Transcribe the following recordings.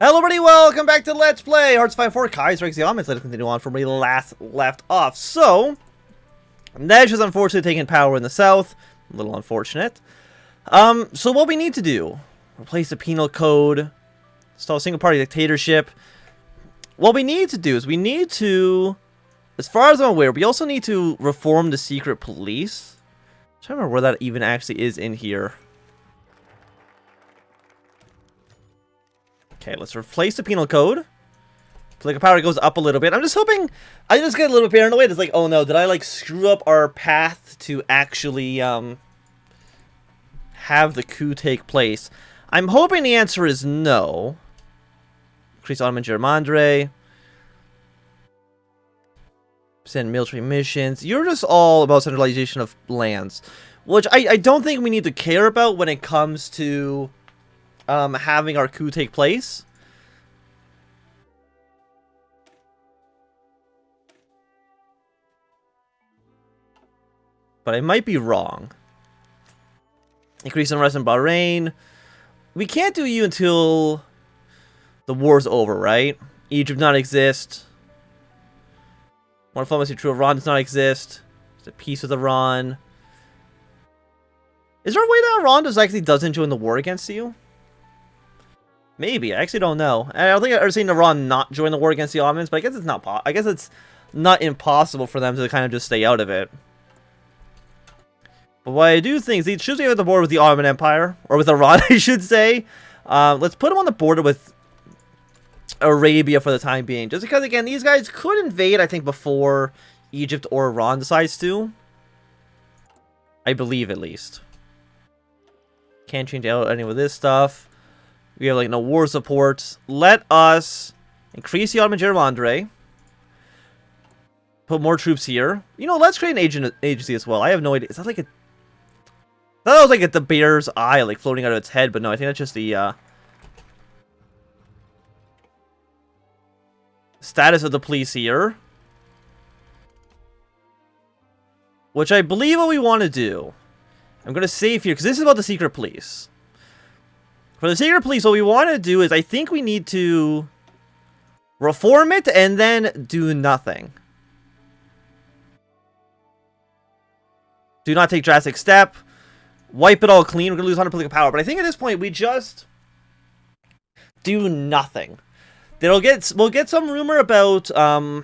Hello everybody, welcome back to Let's Play HOI4 Kaiserreich the Ottomans. Let's continue on from where we last left off. So, Než is unfortunately taking power in the south. A little unfortunate. So what we need to do, replace the penal code, install a single party dictatorship. What we need to do is we need to, as far as I'm aware, we also need to reform the secret police. I'm trying to remember where that even actually is in here. Okay, let's replace the penal code. Political power goes up a little bit. I'm just hoping, I just get a little bit paranoid. It's like, oh no, did I like screw up our path to actually have the coup take place? I'm hoping the answer is no. Increase Ottoman gerrymandering. Send military missions. You're just all about centralization of lands, which I don't think we need to care about when it comes to having our coup take place. But I might be wrong. Increase unrest in Bahrain. We can't do you until the war's over, right? Egypt does not exist. One diplomacy true Iran does not exist. There's a peace with Iran. Is there a way that Iran actually doesn't join the war against you? Maybe. I actually don't know. I don't think I've ever seen Iran not join the war against the Ottomans, but I guess it's not I guess it's not impossible for them to kind of just stay out of it. But what I do think is they should stay at the border with the Ottoman Empire, or with Iran, I should say. Let's put them on the border with Arabia for the time being, just because again these guys could invade, I think, before Egypt or Iran decides to. I believe, at least. Can't change out any of this stuff. We have like no war support. Let us increase the Ottoman gerrymandering. Put more troops here. You know, let's create an agency as well. I have no idea. Is that like a... I thought that was like the bear's eye, like floating out of its head, but no, I think that's just the status of the police here. Which I believe what we want to do. I'm going to save here, because this is about the secret police. For the secret police, what we want to do is, I think we need to reform it and then do nothing. Do not take drastic step. Wipe it all clean. We're going to lose 100 political power. But I think at this point, we just do nothing. We'll get some rumor about some,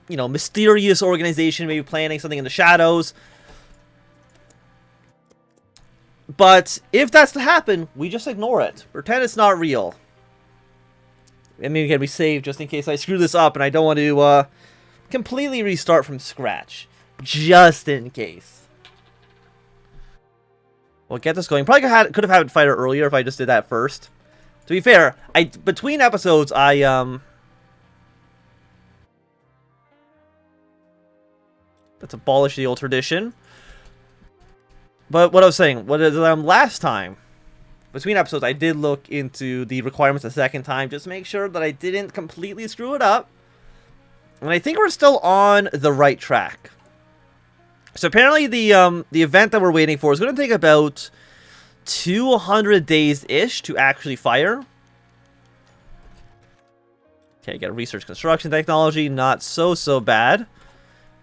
you know, mysterious organization maybe planning something in the shadows. But if that's to happen, we just ignore it. Pretend it's not real. I mean, again, we save just in case I screw this up and I don't want to completely restart from scratch. Just in case. We'll get this going. Probably could have had fighter earlier if I just did that first. To be fair, between episodes, let's abolish the old tradition. But what I was saying, last time, between episodes, I did look into the requirements a second time, just to make sure that I didn't completely screw it up. And I think we're still on the right track. So apparently the event that we're waiting for is going to take about 200 days-ish to actually fire. Okay, get research construction technology, not so bad.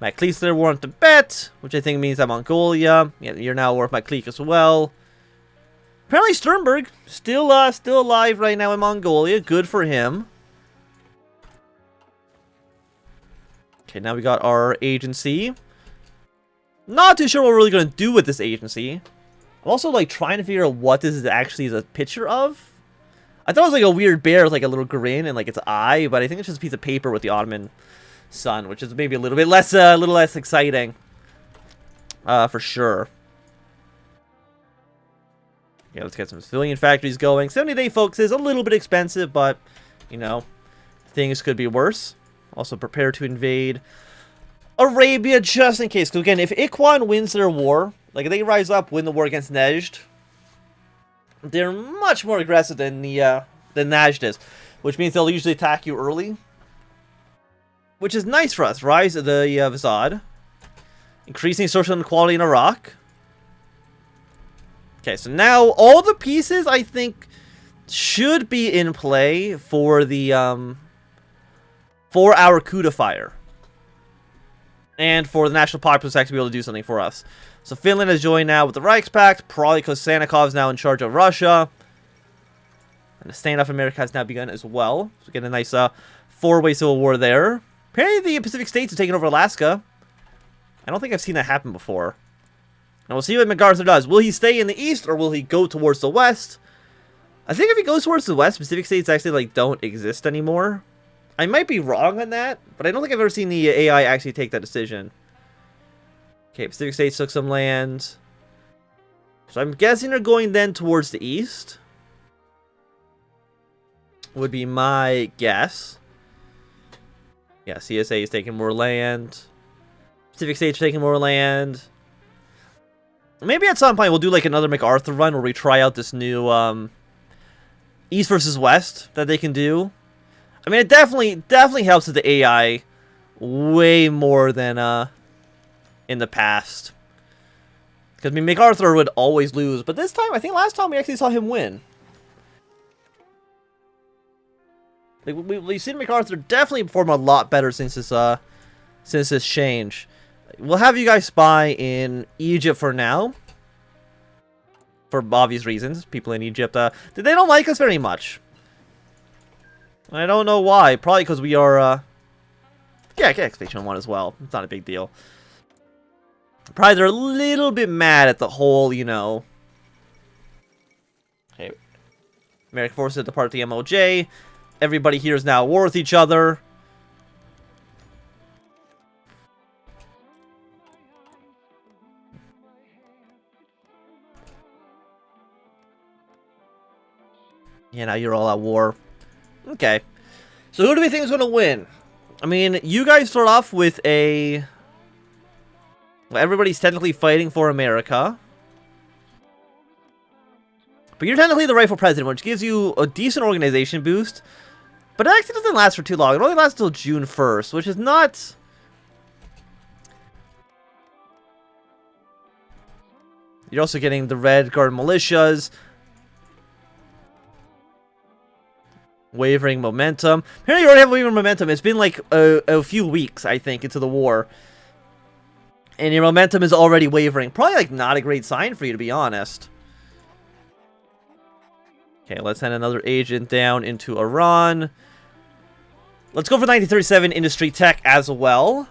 My cliques there war in Tibet, which I think means that Mongolia. Yeah, you're now war with my clique as well. Apparently Sternberg still alive right now in Mongolia. Good for him. Okay, now we got our agency. Not too sure what we're really going to do with this agency. I'm also like trying to figure out what this is actually a picture of. I thought it was like a weird bear with like a little grin and like its eye, but I think it's just a piece of paper with the Ottoman sun, which is maybe a little less exciting, for sure. Yeah, let's get some civilian factories going. 70-day focus is a little bit expensive, but you know, things could be worse. Also, prepare to invade Arabia just in case. Because again, if Quam wins their war, like if they rise up, win the war against Než, they're much more aggressive than Než is, which means they'll usually attack you early. Which is nice for us. Rise of the Vazad. Increasing social inequality in Iraq. Okay, so now all the pieces, I think, should be in play for the for our coup de fire. And for the National Populist Act to be able to do something for us. So Finland has joined now with the Reichspakt, probably because Sannikov's now in charge of Russia. And the standoff in America has now begun as well. So get a nice four-way civil war there. Apparently the Pacific States have taken over Alaska. I don't think I've seen that happen before. And we'll see what MacArthur does. Will he stay in the east or will he go towards the west? I think if he goes towards the west, Pacific States actually like don't exist anymore. I might be wrong on that, but I don't think I've ever seen the AI actually take that decision. Okay, Pacific States took some land. So I'm guessing they're going then towards the east. Would be my guess. Yeah, CSA is taking more land. Pacific States taking more land. Maybe at some point we'll do like another MacArthur run where we try out this new East versus West that they can do. I mean, it definitely helps with the AI way more than in the past. Because I mean, MacArthur would always lose, but this time, I think last time we actually saw him win. Like we've seen MacArthur definitely perform a lot better since this change. We'll have you guys spy in Egypt for now. For obvious reasons. People in Egypt, they don't like us very much. I don't know why. Probably because we are, yeah, Expedition 1 as well. It's not a big deal. Probably they're a little bit mad at the whole, you know... Okay. American forces depart the MOJ. Everybody here is now at war with each other. Yeah, now you're all at war. Okay. So who do we think is going to win? I mean, you guys start off with a... Well, everybody's technically fighting for America. But you're technically the rightful president, which gives you a decent organization boost. But it actually doesn't last for too long. It only lasts until June 1st, which is not... You're also getting the Red Guard militias. Wavering momentum. Apparently you already have wavering momentum. It's been like a few weeks, I think, into the war. And your momentum is already wavering. Probably like not a great sign for you, to be honest. Okay, let's send another agent down into Iran. Let's go for 1937 industry tech as well.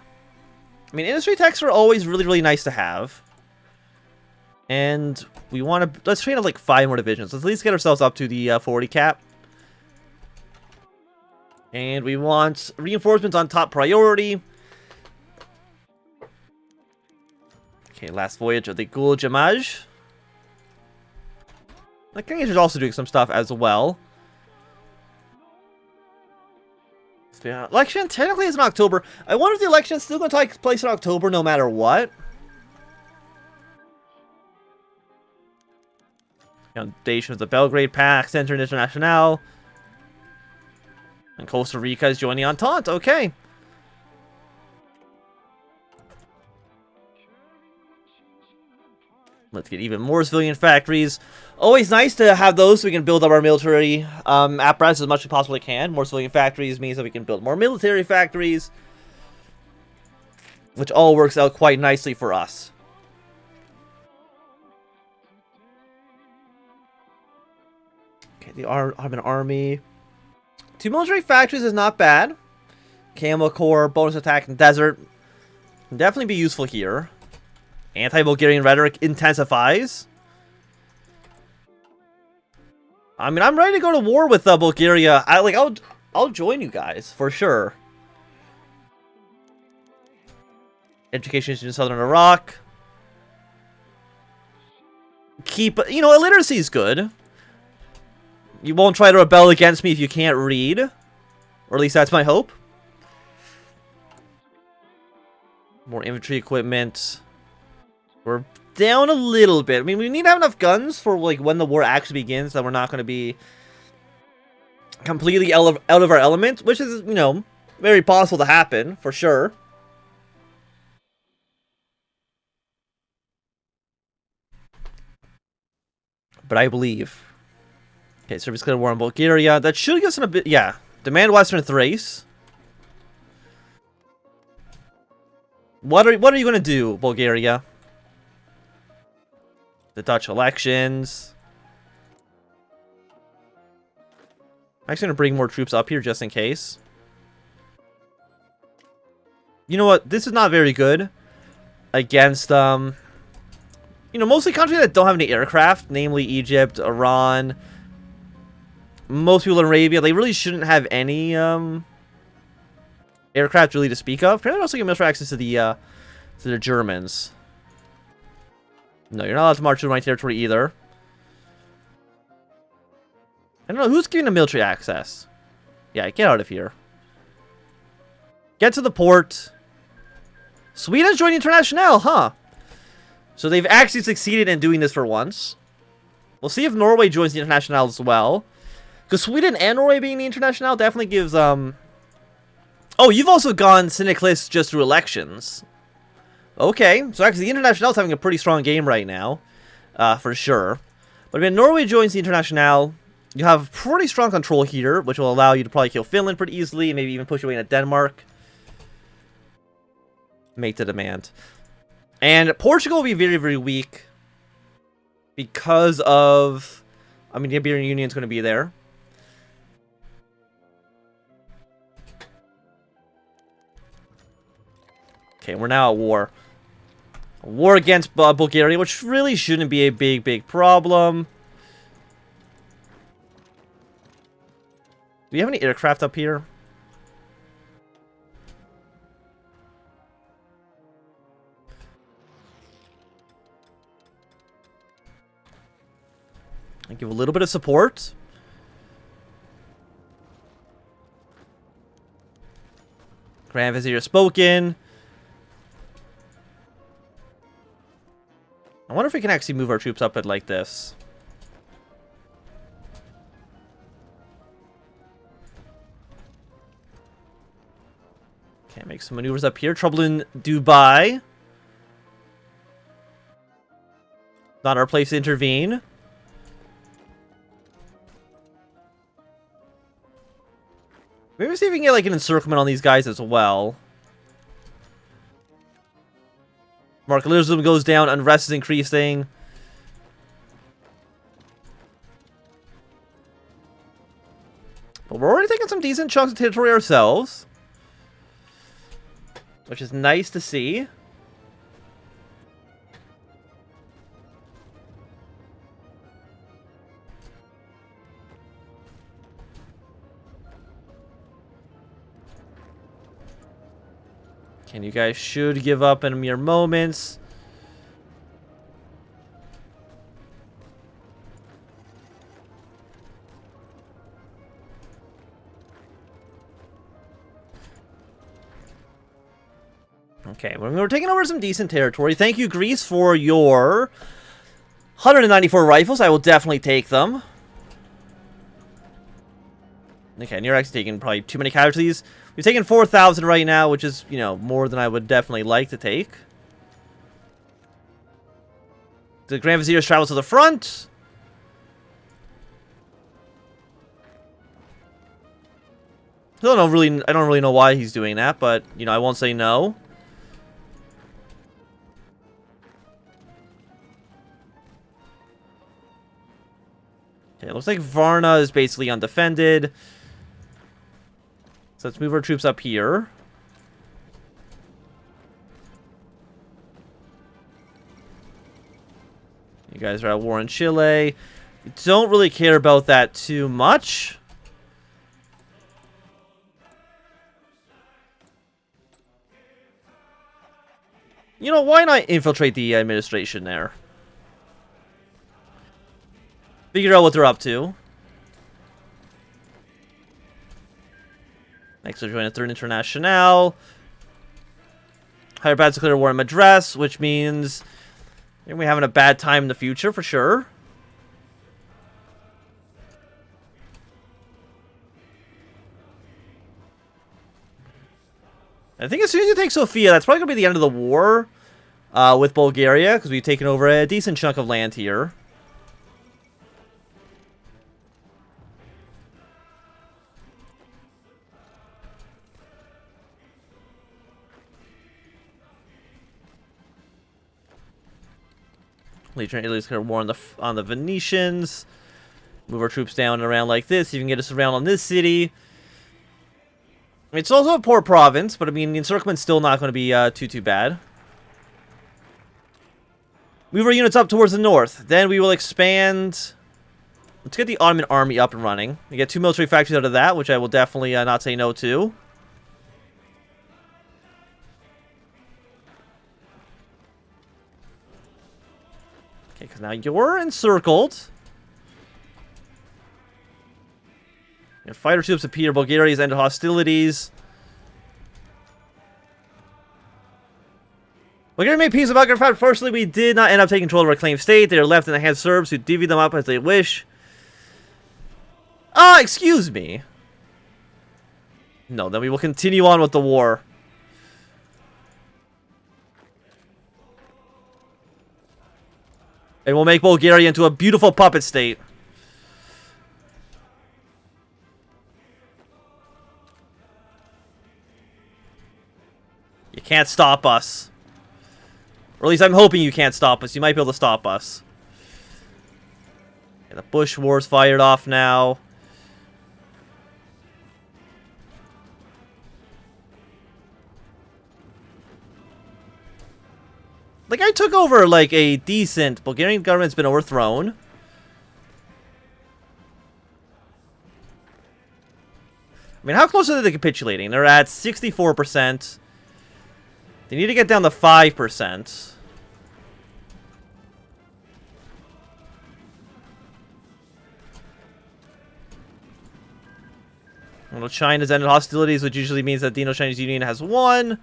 I mean, industry techs are always really, really nice to have. And we want to... Let's train up like 5 more divisions. Let's at least get ourselves up to the 40 cap. And we want reinforcements on top priority. Okay, last voyage of the Gul Jamaj. The Canadians are also doing some stuff as well. Yeah, election technically is in October. I wonder if the election is still going to take place in October no matter what. Foundation of the Belgrade Pact, Centre International. And Costa Rica is joining Entente. Okay. Let's get even more civilian factories. Always nice to have those so we can build up our military apparatus as much as we possibly can. More civilian factories means that we can build more military factories. Which all works out quite nicely for us. Okay, the Ottoman army. 2 military factories is not bad. Camel Corps, bonus attack in desert. Can definitely be useful here. Anti-Bulgarian rhetoric intensifies. I mean, I'm ready to go to war with Bulgaria. I'll join you guys for sure. Education in southern Iraq. Illiteracy is good. You won't try to rebel against me if you can't read. Or at least that's my hope. More infantry equipment. We're down a little bit. I mean, we need to have enough guns for like when the war actually begins, that we're not going to be completely out of our element, which is, very possible to happen, for sure. But I believe. Okay, Serbia's declared war on Bulgaria. That should give us a bit. Yeah, demand Western Thrace. What are you gonna do, Bulgaria? The Dutch elections. I'm actually gonna bring more troops up here just in case. You know what? This is not very good against you know, mostly countries that don't have any aircraft, namely Egypt, Iran. Most people in Arabia, they really shouldn't have any aircraft really to speak of. Apparently, also get military access to the Germans. No, you're not allowed to march through my territory either. I don't know who's giving them military access. Yeah, get out of here. Get to the port. Sweden's joining International, huh? So they've actually succeeded in doing this for once. We'll see if Norway joins the International as well. Because Sweden and Norway being the International definitely gives, Oh, you've also gone Syndicalist just through elections. Okay, so actually the International is having a pretty strong game right now. For sure. But when Norway joins the International, you have pretty strong control here, which will allow you to probably kill Finland pretty easily, maybe even push away into Denmark. Make the demand. And Portugal will be very, very weak because of... I mean, the Iberian Union is going to be there. Okay, we're now at war. A war against Bulgaria, which really shouldn't be a big, big problem. Do we have any aircraft up here? I give a little bit of support. Grand Vizier spoken. I wonder if we can actually move our troops up it like this. Okay, make some maneuvers up here. Trouble in Dubai. Not our place to intervene. Maybe see if we can get like an encirclement on these guys as well. Markalism goes down, unrest is increasing. But we're already taking some decent chunks of territory ourselves. Which is nice to see. And you guys should give up in mere moments. Okay, well, we're taking over some decent territory. Thank you, Greece, for your 194 rifles. I will definitely take them. Okay, and you're actually taking probably too many casualties. We've taken 4,000 right now, which is, you know, more than I would definitely like to take. The Grand Vizier travels to the front. I don't really know why he's doing that, but, you know, I won't say no. Okay, it looks like Varna is basically undefended. So let's move our troops up here. You guys are at war in Chile. Don't really care about that too much. You know, why not infiltrate the administration there? Figure out what they're up to. Next, we'll join a Third International. Higher bad declare war in Madras, which means we're having a bad time in the future for sure. I think as soon as you take Sofia, that's probably going to be the end of the war with Bulgaria, because we've taken over a decent chunk of land here. Legion of Italy's declared war on the Venetians. Move our troops down and around like this. You can get us around on this city. I mean, it's also a poor province, but I mean, the encirclement's still not going to be too bad. Move our units up towards the north. Then we will expand. Let's get the Ottoman army up and running. We get 2 military factories out of that, which I will definitely not say no to. Okay, because now you're encircled. Your fighter troops appear. Bulgaria's ended hostilities. Bulgaria made peace with Bulgaria. Fortunately, we did not end up taking control of our claimed state. They are left in the hands of Serbs who divvy them up as they wish. Ah, excuse me. No, then we will continue on with the war. And we'll make Bulgaria into a beautiful puppet state. You can't stop us. Or at least I'm hoping you can't stop us. You might be able to stop us. And the Bush War's fired off now. Like, I took over, like, a decent... Bulgarian government's been overthrown. I mean, how close are they to capitulating? They're at 64%. They need to get down to 5%. Well, China's ended hostilities, which usually means that the Indo-Chinese Union has won.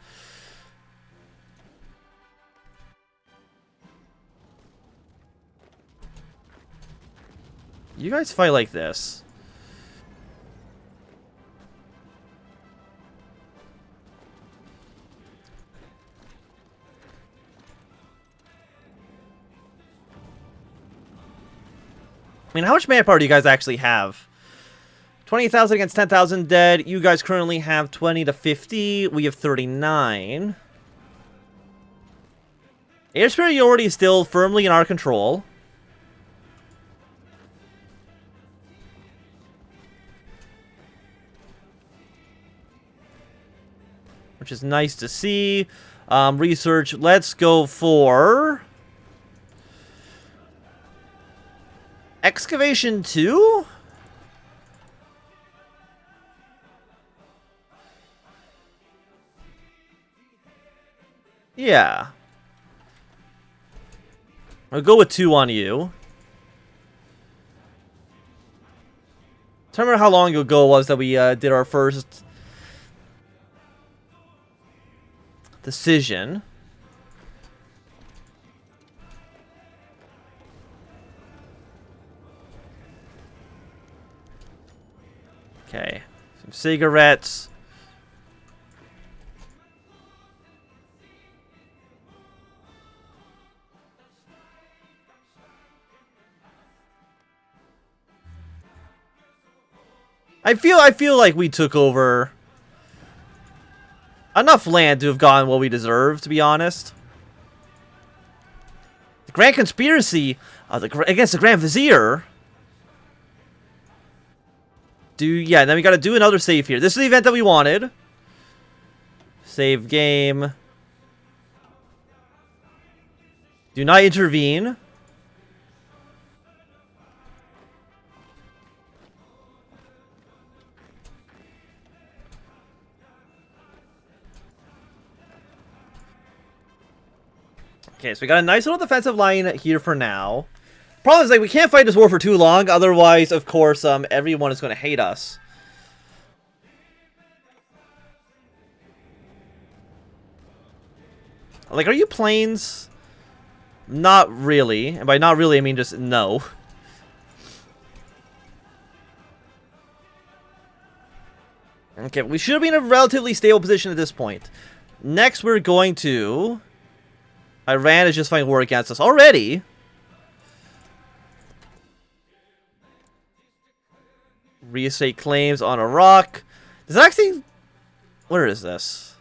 You guys fight like this. I mean, how much manpower do you guys actually have? 20,000 against 10,000 dead. You guys currently have 20 to 50. We have 39. Air superiority is still firmly in our control. Which is nice to see. Research. Let's go for... Excavation 2? Yeah. I'll go with 2 on you. I remember how long ago it was that we did our first decision. Okay, some cigarettes. I feel like we took over enough land to have gotten what we deserve, to be honest. The Grand Conspiracy against the Grand Vizier. Yeah, then we gotta do another save here. This is the event that we wanted. Save game. Do not intervene. Okay, so we got a nice little defensive line here for now. Problem is, like, we can't fight this war for too long, otherwise, of course, everyone is going to hate us. Like, are you planes? Not really. And by not really, I mean just no. Okay, we should be in a relatively stable position at this point. Next, we're going to... Iran is just fighting war against us already. Reestate claims on Iraq. Does it actually... Where is this?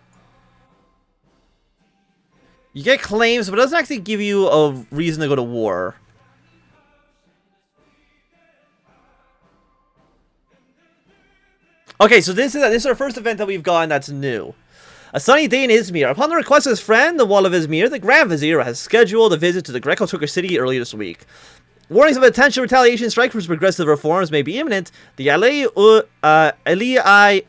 You get claims, but it doesn't actually give you a reason to go to war. Okay, so this is our first event that we've gotten that's new. A sunny day in Izmir. Upon the request of his friend, the Wall of Izmir, the Grand Vizier has scheduled a visit to the Greco-Turkish city earlier this week. Warnings of a potential retaliation strike for progressive reforms may be imminent. The Ali-I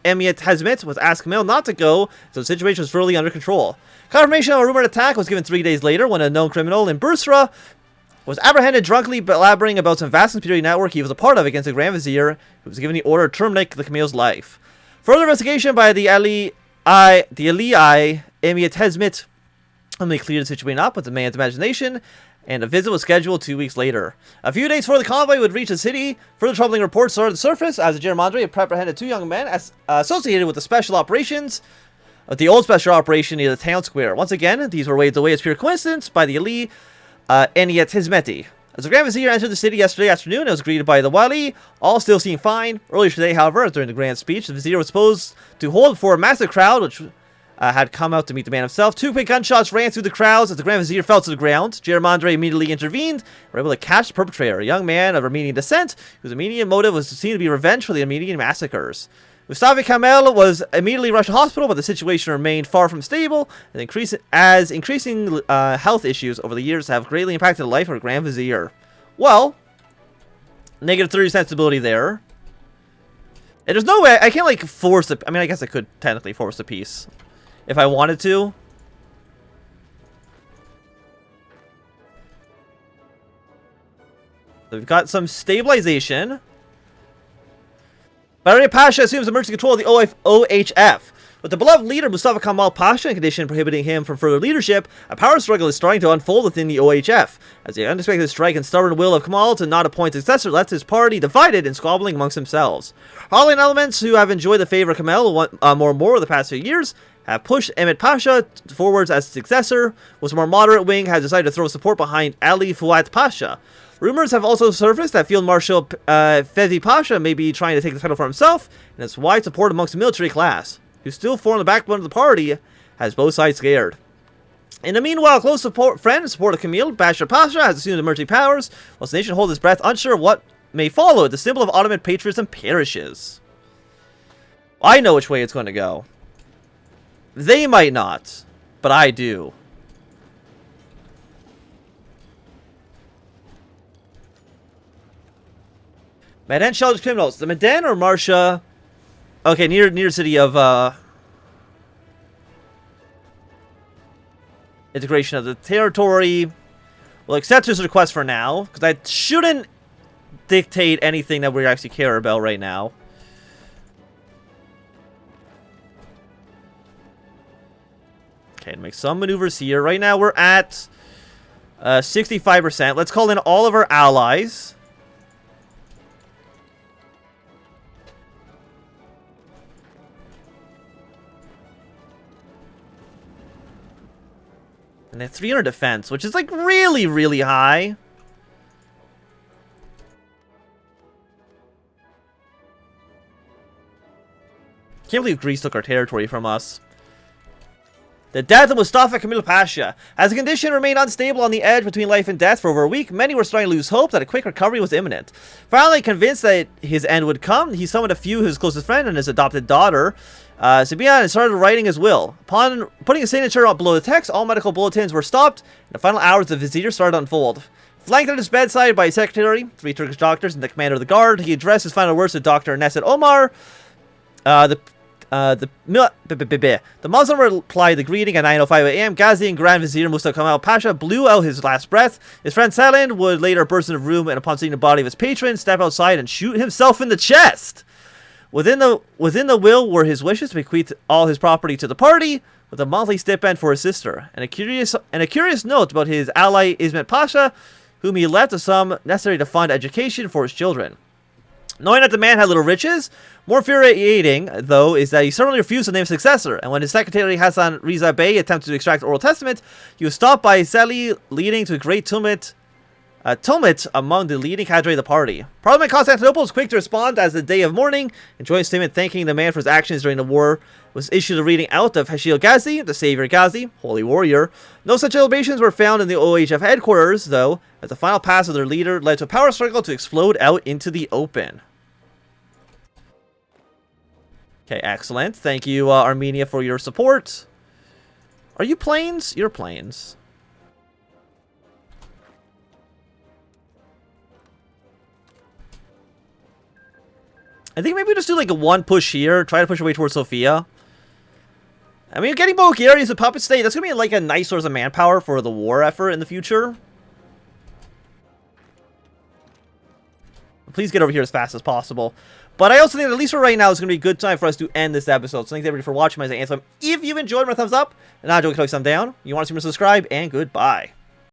Emiyet Hezmet was asked Kamel not to go, so the situation was fully under control. Confirmation of a rumored attack was given 3 days later when a known criminal in Busra was apprehended drunkenly blabbering about some vast conspiracy network he was a part of against the Grand Vizier, who was given the order to terminate the Camille's life. Further investigation by the Ali-I Emiyet Hezmet only cleared the situation up with the man's imagination, and a visit was scheduled 2 weeks later. A few days before the convoy would reach the city, further troubling reports started to surface as the Germandre had apprehended 2 young men associated with the special operations of the old special operation near the town square. Once again, these were waved away as pure coincidence by the Ali Eniyet Hizmeti. As the Grand Vizier entered the city yesterday afternoon, it was greeted by the Wali, all still seemed fine. Earlier today, however, during the grand speech, the Vizier was supposed to hold for a massive crowd, which had come out to meet the man himself. 2 quick gunshots ran through the crowds as the Grand Vizier fell to the ground. Germandre immediately intervened, were able to catch the perpetrator, a young man of Armenian descent, whose immediate motive was seen to be revenge for the Armenian massacres. Mustafa Kamel was immediately rushed to hospital, but the situation remained far from stable, and increasing health issues over the years have greatly impacted the life of the Grand Vizier. Well, negative 30 sensibility there. And there's no way, I can't like force the, I mean I guess I could technically force the peace if I wanted to. So we've got some stabilization. Bahrain Pasha assumes emergency control of the OHF. With the beloved leader Mustafa Kemal Pasha in condition prohibiting him from further leadership, a power struggle is starting to unfold within the OHF, as the unexpected strike and stubborn will of Kemal to not appoint a successor left his party divided and squabbling amongst themselves. Harlan elements who have enjoyed the favor of Kemal more and more over the past few years have pushed Mehmet Pasha forwards as successor, whilst a more moderate wing has decided to throw support behind Ali Fuat Pasha. Rumors have also surfaced that Field Marshal Fezi Pasha may be trying to take the title for himself, and its wide support amongst the military class, who still form the backbone of the party, has both sides scared. In the meanwhile, close friend and support of Camille, Bashar Pasha has assumed the military powers, whilst the nation holds its breath, unsure of what may follow. The symbol of Ottoman patriotism perishes. I know which way it's going to go. They might not, but I do. Medan shelters criminals. The Medan or Marsha? Okay, near the city of integration of the territory. We'll accept his request for now, because that shouldn't dictate anything that we actually care about right now. Okay, make some maneuvers here. Right now we're at 65%. Let's call in all of our allies. And they have 300 defense, which is like really, really high. Can't believe Greece took our territory from us. The death of Mustafa Kemal Pasha. As the condition remained unstable on the edge between life and death for over a week, many were starting to lose hope that a quick recovery was imminent. Finally convinced that his end would come, he summoned a few of his closest friends and his adopted daughter, Sabiha, and started writing his will. Upon putting a signature below the text, all medical bulletins were stopped, and the final hours of the Vizier started to unfold. Flanked at his bedside by his secretary, 3 Turkish doctors, and the commander of the guard, he addressed his final words to Dr. Neset Omar. The Muslim replied the greeting at 9:05 a.m. Ghazi and Grand Vizier Mustafa Kemal Pasha blew out his last breath. His friend Saland would later burst into the room and, upon seeing the body of his patron, step outside and shoot himself in the chest. Within the will were his wishes to bequeath all his property to the party, with a monthly stipend for his sister, and a curious note about his ally Ismet Pasha, whom he left a sum necessary to fund education for his children. Knowing that the man had little riches, more infuriating, though, is that he suddenly refused to name a successor, and when his secretary Hassan Riza Bey attempted to extract the oral testament, he was stopped by Sali, leading to a great tumult tumult among the leading cadre of the party. Parliament Constantinople was quick to respond as the day of mourning. A joint statement thanking the man for his actions during the war was issued a reading out of Hashil Ghazi, the Savior Ghazi, Holy Warrior. No such celebrations were found in the OHF headquarters, though, as the final pass of their leader led to a power struggle to explode out into the open. Okay, excellent. Thank you, Armenia, for your support. Are you planes? You're planes. I think maybe we just do like a one push here. Try to push away towards Sofia. I mean, getting Bulgaria as a puppet state, that's going to be like a nice source of manpower for the war effort in the future. Please get over here as fast as possible. But I also think that at least for right now, it's going to be a good time for us to end this episode. So thanks everybody for watching. My name is Anthnwam. If you enjoyed, my thumbs up. And not joking, thumb down. You want to see me, subscribe, and goodbye.